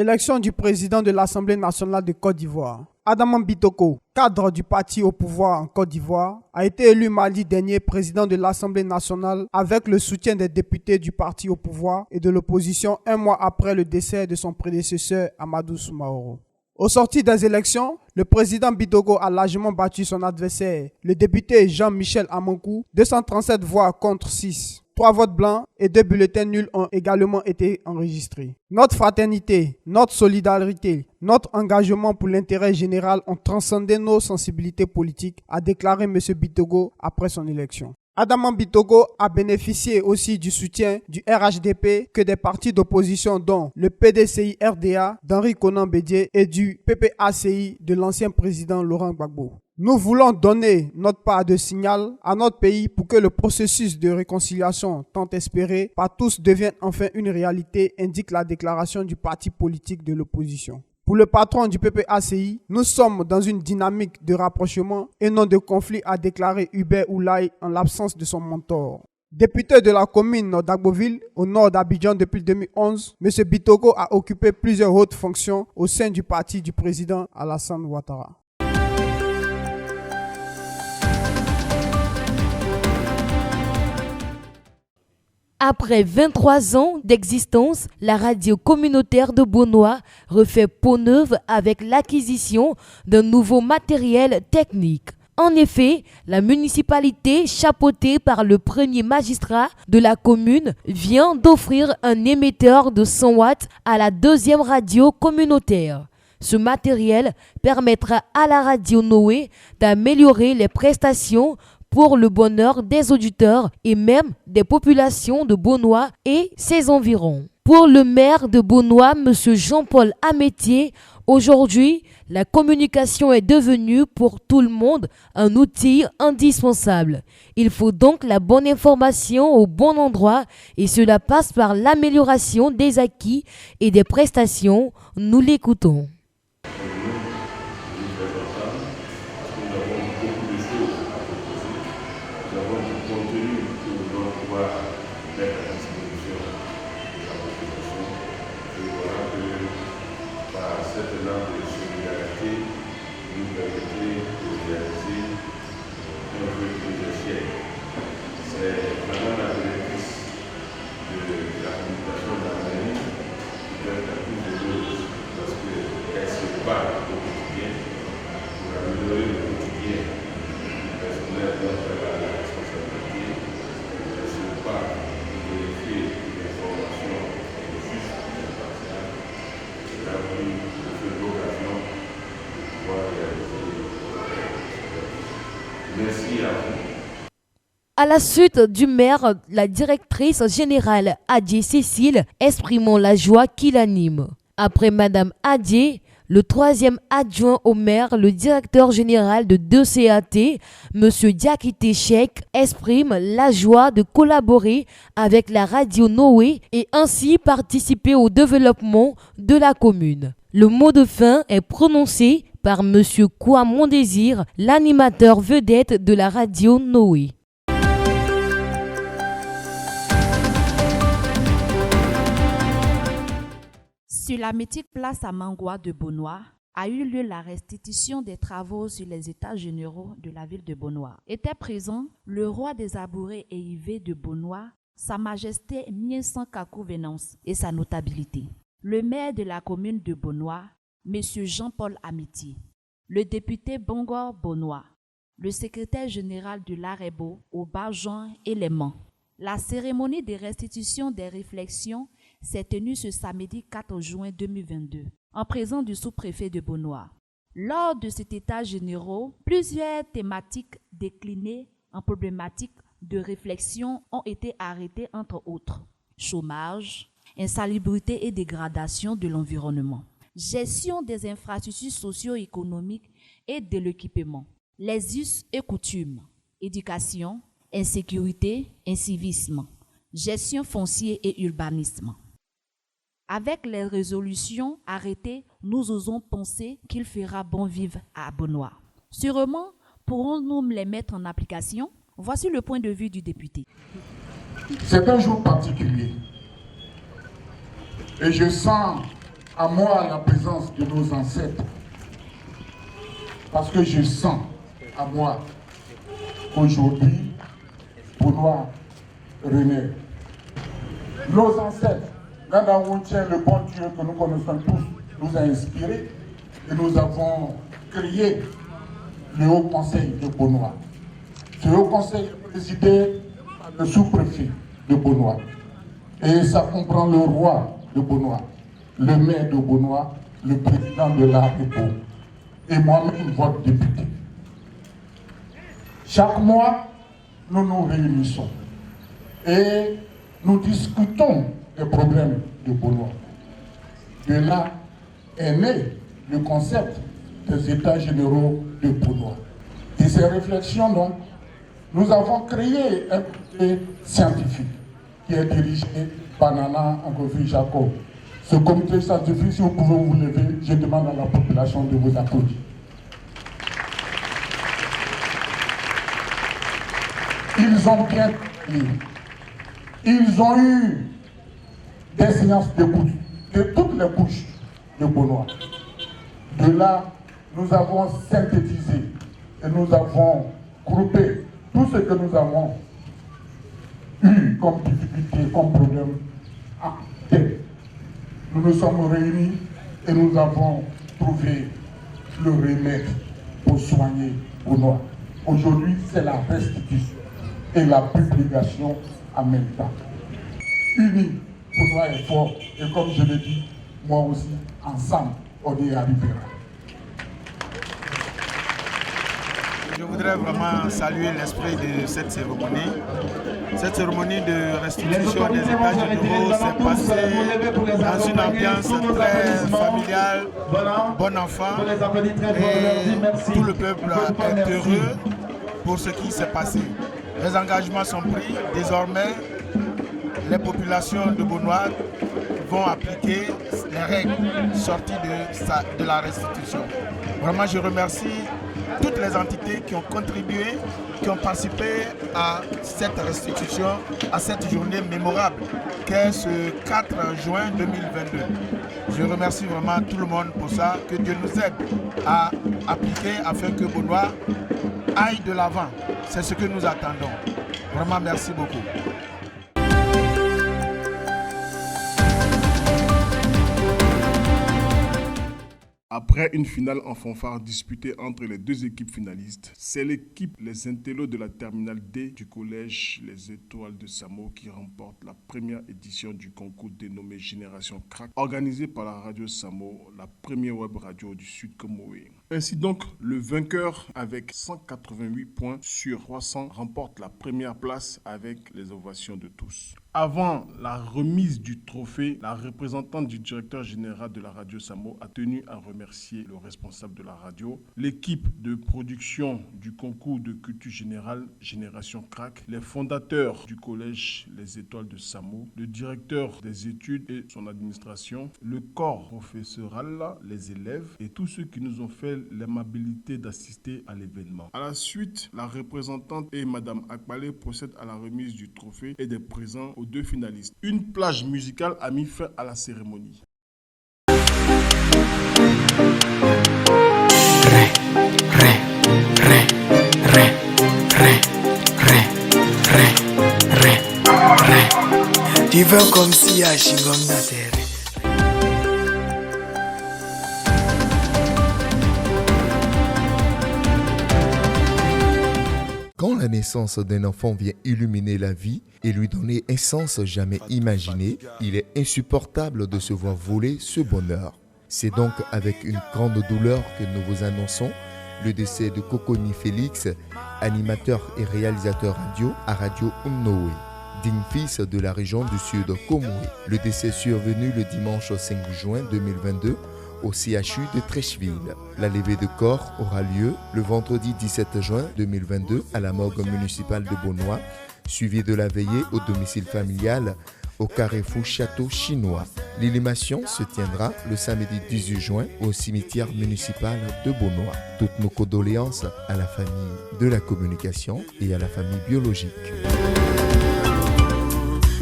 Élection du président de l'Assemblée nationale de Côte d'Ivoire. Adama Bitoko, cadre du parti au pouvoir en Côte d'Ivoire, a été élu mardi dernier président de l'Assemblée nationale avec le soutien des députés du parti au pouvoir et de l'opposition un mois après le décès de son prédécesseur Amadou Soumaoro. Au sorti des élections, le président Bitoko a largement battu son adversaire, le député Jean-Michel Amankou, 237 voix contre 6. 3 votes blancs et 2 bulletins nuls ont également été enregistrés. Notre fraternité, notre solidarité, notre engagement pour l'intérêt général ont transcendé nos sensibilités politiques, a déclaré M. Bitoko après son élection. Adama Bitoko a bénéficié aussi du soutien du RHDP que des partis d'opposition dont le PDCI-RDA d'Henri Konan Bédié et du PPACI de l'ancien président Laurent Gbagbo. Nous voulons donner notre part de signal à notre pays pour que le processus de réconciliation tant espéré par tous devienne enfin une réalité, indique la déclaration du parti politique de l'opposition. Pour le patron du PPACI, nous sommes dans une dynamique de rapprochement et non de conflit, a déclaré Hubert Oulaye en l'absence de son mentor. Député de la commune d'Agboville, au nord d'Abidjan depuis 2011, M. Bitoko a occupé plusieurs hautes fonctions au sein du parti du président Alassane Ouattara. Après 23 ans d'existence, la radio communautaire de Bonois refait peau neuve avec l'acquisition d'un nouveau matériel technique. En effet, la municipalité, chapeautée par le premier magistrat de la commune, vient d'offrir un émetteur de 100 watts à la deuxième radio communautaire. Ce matériel permettra à la radio Noé d'améliorer les prestations pour le bonheur des auditeurs et même des populations de Bonois et ses environs. Pour le maire de Bonois, M. Jean-Paul Amétier, aujourd'hui, la communication est devenue pour tout le monde un outil indispensable. Il faut donc la bonne information au bon endroit et cela passe par l'amélioration des acquis et des prestations. Nous l'écoutons. À la suite du maire, la directrice générale Adjé Cécile exprimant la joie qui l'anime. Après Madame Adjé, le troisième adjoint au maire, le directeur général de 2CAT, M. Diakité Cheikh, exprime la joie de collaborer avec la radio Noé et ainsi participer au développement de la commune. Le mot de fin est prononcé par M. Kouamon Désir, l'animateur vedette de la radio Noé. Sur la mythique place à Mangoua de Bonois a eu lieu la restitution des travaux sur les états généraux de la ville de Bonois. Étaient présents le roi des Abourés et Yvé de Bonois, Sa Majesté Miensan Kakou Venance et sa notabilité. Le maire de la commune de Bonois, M. Jean-Paul Amitié. Le député Bongor Bonois. Le secrétaire général de l'Arebo, Aubargeon et les Mans. La cérémonie de restitution des réflexions s'est tenue ce samedi 4 juin 2022, en présence du sous-préfet de Bonois. Lors de cet état général, plusieurs thématiques déclinées en problématiques de réflexion ont été arrêtées, entre autres chômage, insalubrité et dégradation de l'environnement, gestion des infrastructures socio-économiques et de l'équipement, les us et coutumes, éducation, insécurité, incivisme, gestion foncière et urbanisme. Avec les résolutions arrêtées, nous osons penser qu'il fera bon vivre à Bonois. Sûrement, pourrons-nous les mettre en application? Voici le point de vue du député. C'est un jour particulier. Et je sens à moi la présence de nos ancêtres, parce que je sens à moi qu'aujourd'hui, Bonois renaît. Nos ancêtres, Ganda Woutien, le bon Dieu que nous connaissons tous, nous a inspirés et nous avons créé le Haut Conseil de Bonois. Ce Haut Conseil est présidé par le sous-préfet de Bonois. Et ça comprend le roi de Bonois, le maire de Bonois, le président de la République et moi-même, votre député. Chaque mois, nous nous réunissons et nous discutons des problèmes de Bonois. De là est né le concept des États généraux de Bonois. De ces réflexions, donc, nous avons créé un comité scientifique qui est dirigé par Nana Angovi Jacob. Ce comité scientifique, si vous pouvez vous lever, je demande à la population de vous applaudir. Ils ont bien travaillé. Ils ont eu des séances d'écoute de toutes les couches de Bonois. De là, nous avons synthétisé et nous avons groupé tout ce que nous avons eu comme difficulté, comme problème à tête. Nous nous sommes réunis et nous avons trouvé le remède pour soigner Bonois. Aujourd'hui, c'est la restitution et la publication en même temps. Unis, Bonois est fort et comme je l'ai dit, moi aussi, ensemble, on y arrivera. Je voudrais vraiment saluer l'esprit de cette cérémonie. Cette cérémonie de restitution des États généraux s'est passée dans une ambiance très familiale, bon enfant, et tout le peuple est heureux pour ce qui s'est passé. Les engagements sont pris. Désormais, les populations de Bonois vont appliquer les règles sorties de la restitution. Vraiment, je remercie toutes les entités qui ont contribué, qui ont participé à cette restitution, à cette journée mémorable qu'est ce 4 juin 2022. Je remercie vraiment tout le monde pour ça, que Dieu nous aide à appliquer afin que Bonois aille de l'avant. C'est ce que nous attendons. Vraiment, merci beaucoup. Après une finale en fanfare disputée entre les deux équipes finalistes, c'est l'équipe Les Intellos de la terminale D du collège Les Étoiles de Samo qui remporte la première édition du concours dénommé Génération Crack, organisé par la radio Samo, la première web radio du Sud Comoé. Ainsi donc, le vainqueur avec 188 points sur 300 remporte la première place avec les ovations de tous. Avant la remise du trophée, la représentante du directeur général de la radio Samo a tenu à remercier le responsable de la radio, l'équipe de production du concours de culture générale Génération Crack, les fondateurs du collège Les Étoiles de Samo, le directeur des études et son administration, le corps professoral, les élèves et tous ceux qui nous ont fait l'aimabilité d'assister à l'événement. À la suite, la représentante et Madame Akbale procèdent à la remise du trophée et des présents aux deux finalistes. Une plage musicale a mis fin à la cérémonie. Tu veux comme si à Chingom na terre. Quand la naissance d'un enfant vient illuminer la vie et lui donner un sens jamais imaginé, il est insupportable de se voir voler ce bonheur. C'est donc avec une grande douleur que nous vous annonçons le décès de Coconi Félix, animateur et réalisateur radio à Radio Umnoé, digne fils de la région du Sud Comoé. Le décès survenu le dimanche 5 juin 2022 au CHU de Trècheville. La levée de corps aura lieu le vendredi 17 juin 2022 à la morgue municipale de Bonois, suivie de la veillée au domicile familial au Carrefour Château Chinois. L'inhumation se tiendra le samedi 18 juin au cimetière municipal de Bonois. Toutes nos condoléances à la famille de la communication et à la famille biologique.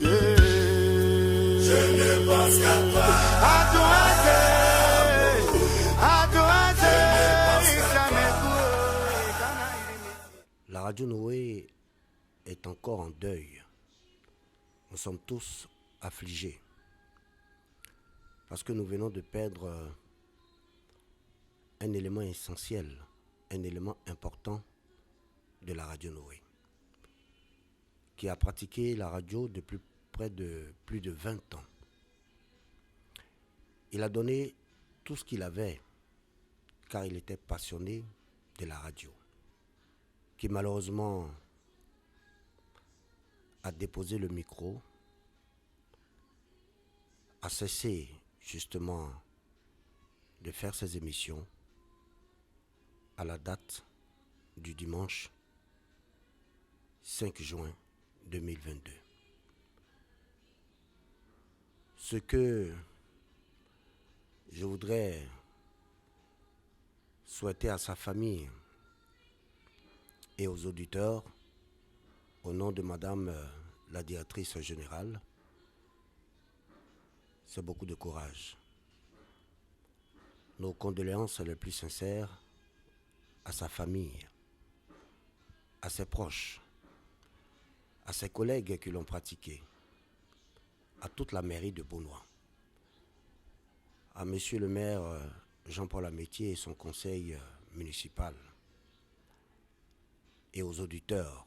Je ne pense qu'à toi. radio Noé est encore en deuil. Nous sommes tous affligés parce que nous venons de perdre un élément essentiel, un élément important de la radio Noé, qui a pratiqué la radio depuis plus de 20 ans. Il a donné tout ce qu'il avait, car il était passionné de la radio, qui malheureusement a déposé le micro, a cessé justement de faire ses émissions à la date du dimanche 5 juin 2022. Ce que je voudrais souhaiter à sa famille et aux auditeurs, au nom de Madame la directrice générale, c'est beaucoup de courage. Nos condoléances les plus sincères à sa famille, à ses proches, à ses collègues qui l'ont pratiqué, à toute la mairie de Beaunois, à Monsieur le maire Jean-Paul Amétier et son conseil municipal, et aux auditeurs.